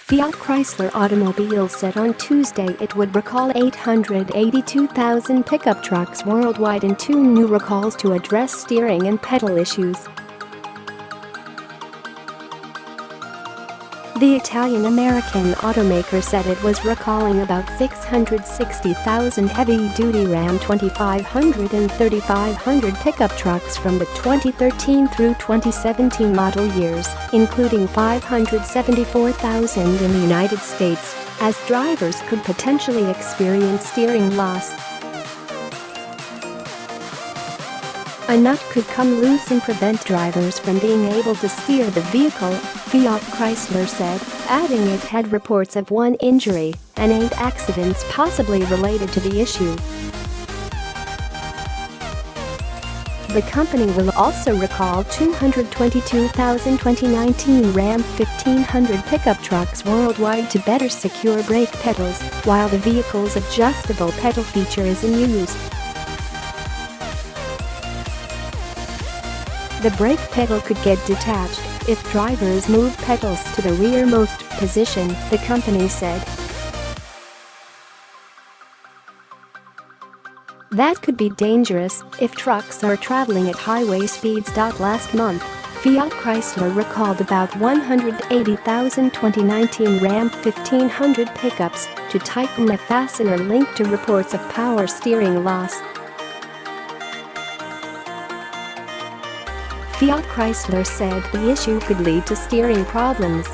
Fiat Chrysler Automobiles said on Tuesday it would recall 882,000 pickup trucks worldwide in 2 new recalls to address steering and pedal issues. The Italian-American automaker said it was recalling about 660,000 heavy-duty Ram 2500 and 3500 pickup trucks from the 2013 through 2017 model years, including 574,000 in the United States, as drivers could potentially experience steering loss. A nut could come loose and prevent drivers from being able to steer the vehicle, Fiat Chrysler said, adding it had reports of 1 injury and 8 accidents possibly related to the issue. The company will also recall 222,000 2019 Ram 1500 pickup trucks worldwide to better secure brake pedals, while the vehicle's adjustable pedal feature is in use. The brake pedal could get detached if drivers move pedals to the rearmost position, the company said. That could be dangerous if trucks are traveling at highway speeds. Last month, Fiat Chrysler recalled about 180,000 2019 Ram 1500 pickups to tighten a fastener linked to reports of power steering loss. Fiat Chrysler said the issue could lead to steering problems